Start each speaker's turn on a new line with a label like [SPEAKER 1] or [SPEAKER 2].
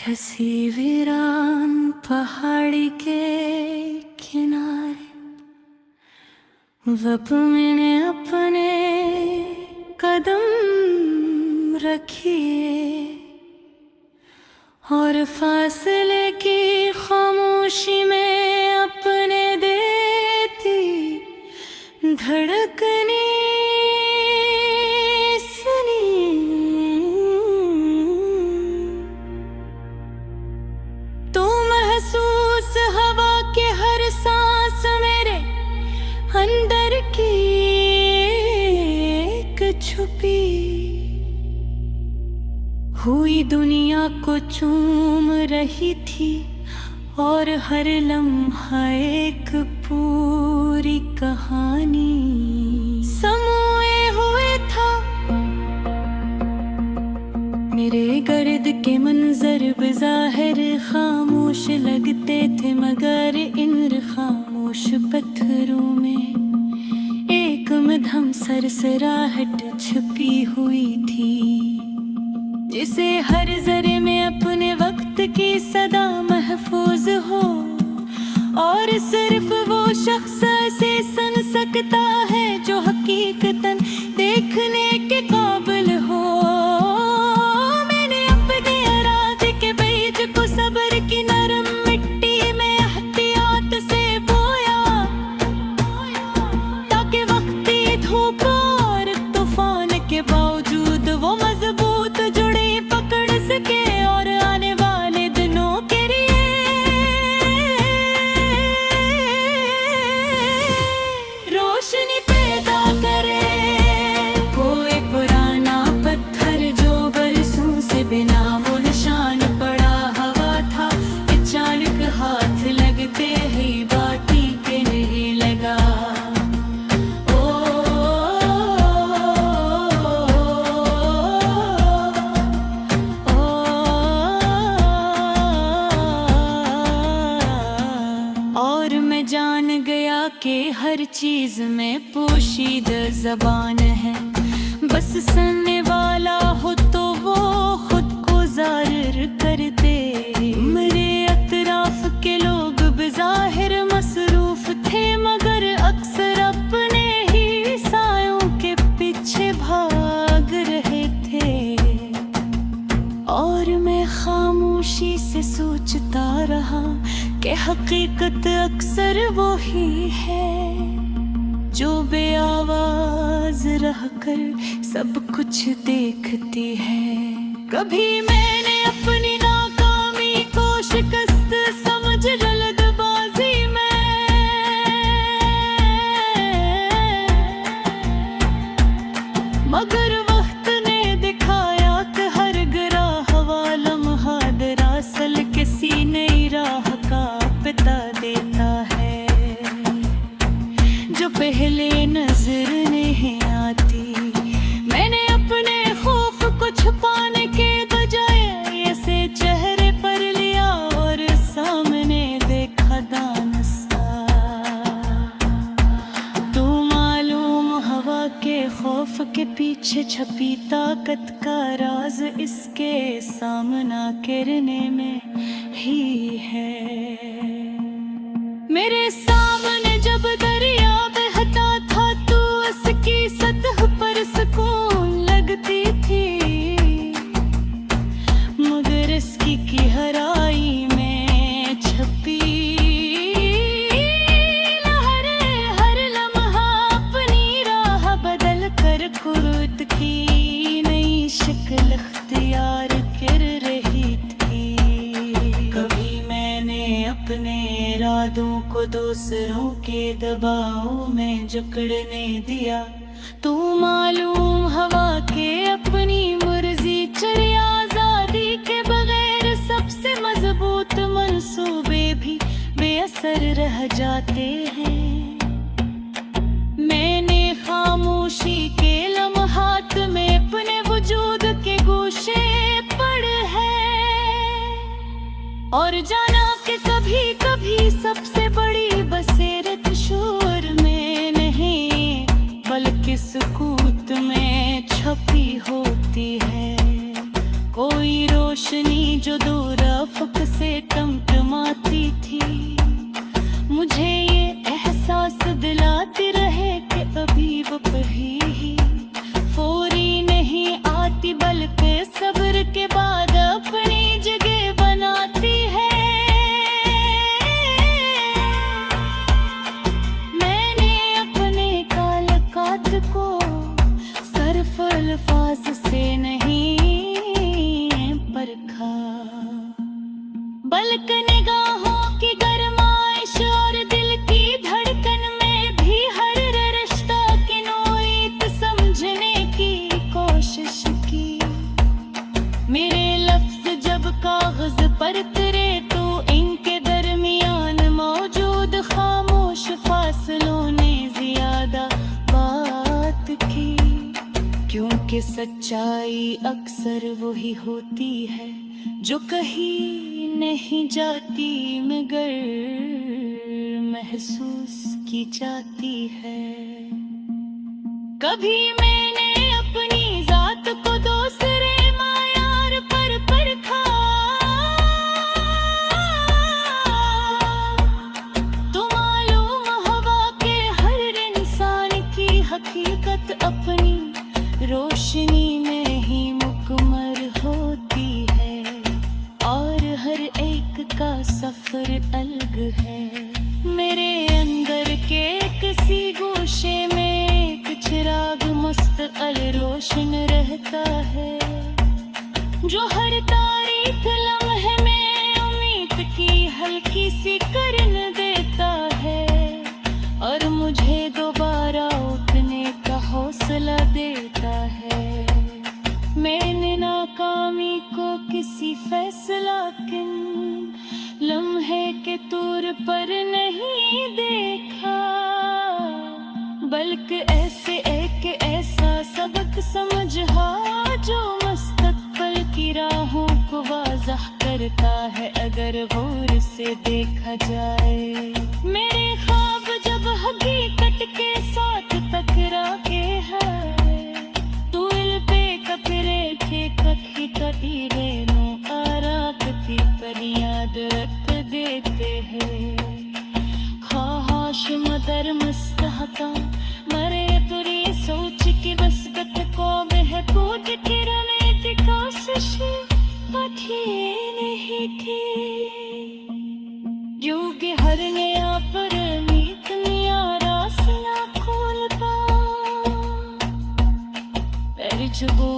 [SPEAKER 1] किसी वीरान पहाड़ी के किनारे वब मैंने अपने कदम रखिए और फासले की खामोशी में अपने देती धड़कने हवा के हर सांस मेरे अंदर की एक छुपी हुई दुनिया को चूम रही थी और हर लम्हा एक पूरी कहानी समोए हुए था। मेरे गर्द के मंजर बज़ाहिर खामोश लगते थे, मगर इन खामोश पत्थरों में एक मध्यम सरसराहट छुपी हुई थी, जिसे हर जरे में अपने वक्त की सदा महफूज हो। और सिर्फ वो शख्स ऐसे सुन सकता है जो हकीकतन देखने के काबिल हो। सब्र की नरम मिट्टी में एहतियात से बोया, ताकि वक्ती धूप और तूफान के बावजूद वो मजबूत जुड़ी पकड़ सके और आने वाले दिनों के लिए रोशनी पैदा करे। कोई पुराना पत्थर जो बरसों से बिना वो निशान हाथ लगते ही बाती के नहीं लगा। और मैं जान गया कि हर चीज में पोशीदा ज़बान है, बस सुनने वाला हो तो वो खुद को ज़ाहिर कर दे। मेरे अतराफ के लोग बज़ाहिर मसरूफ थे, मगर अक्सर अपने ही सायों के पीछे भाग रहे थे। और मैं खामोशी से सोचता रहा कि हकीकत अक्सर वो ही है जो बेआवाज रहकर सब कुछ देखती है। कभी मैंने अपनी नाकामी को शिकस्त समझ जल्दबाजी में, मगर वक्त ने दिखाया कि हर गिरा हवा लम्हा दरअसल किसी नई राह का पता देता है, जो पहले नजर नहीं आती। मैंने अपने खौफ को छुपाने के बजाय ऐसे चेहरे पर लिया और सामने देखा दानस्ता। तो मालूम हवा के खौफ के पीछे छपी ताकत का राज इसके सामना करने में ही है। मेरे सामने जब दरिया बहता था तो उसकी सतह पर सुकून लगती थी, मगर इसकी गहराई में छपी लहरें हर लम्हा अपनी राह बदल कर खुद की नई शक्ल इख्तियार कर रही थी। कभी मैंने अपने इरादों को दूसरों के दबाव में जकड़ने दिया, तो मालूम हवा के अपनी मर्जी चले आजादी के बगैर सबसे मजबूत मंसूबे भी बेअसर रह जाते हैं। मैंने खामोशी के लम्हात में अपने वजूद के गोशे पढ़े हैं और जाना कि कभी कभी सबसे बड़ी बसेरत शोर में नहीं बल्कि सुकूत में छपी होती है। कोई रोशनी जो दूर देखा। बल्क निगाहों की गरमाइश और दिल की धड़कन में भी हर रिश्ता की नोयत समझने की कोशिश की। मेरे लफ्ज जब कागज पर उतरे तो इनके दरमियान मौजूद खामोश फासलों ने ज्यादा बात की। क्योंकि सच्चाई अक्सर वही होती है जो कहीं नहीं जाती मगर महसूस की जाती है। कभी मैंने अपनी जात को दूसरे मायार पर परखा, तो मालूम हवा के हर इंसान की हकीकत अपनी रोशनी में ही मुकम्मल होती है और हर एक का सफर अलग है। मेरे अंदर के किसी गोशे में एक चिराग मुस्तकिल रोशन रहता है जो हर तारीख लम्हे में उम्मीद की हल्की सी किरण देता है और मुझे दोबारा उठने का हौसला देता है। मैंने नाकामी को किसी फैसला किन लम्हे के तौर पर नहीं देखा, बल्कि ऐसे एक ऐसा सबक समझा जो मुस्तकबिल की राहों को वाज़ह करता है अगर गौर से देखा जाए। मेरे ख्वाब जब हकीकत के साथ टकरा के है तो इल पे कपरे के कखी कतीरे नो आराकती पर याद रख देते हैं। ख्वाहिश मदर मस्तहका मरे तुरी सोच की बसकत को बहबूद किरने की कोशिश पथिए नहीं थी। क्योंकि हर नया परमीत नया रास्ता खोलता पैर चबो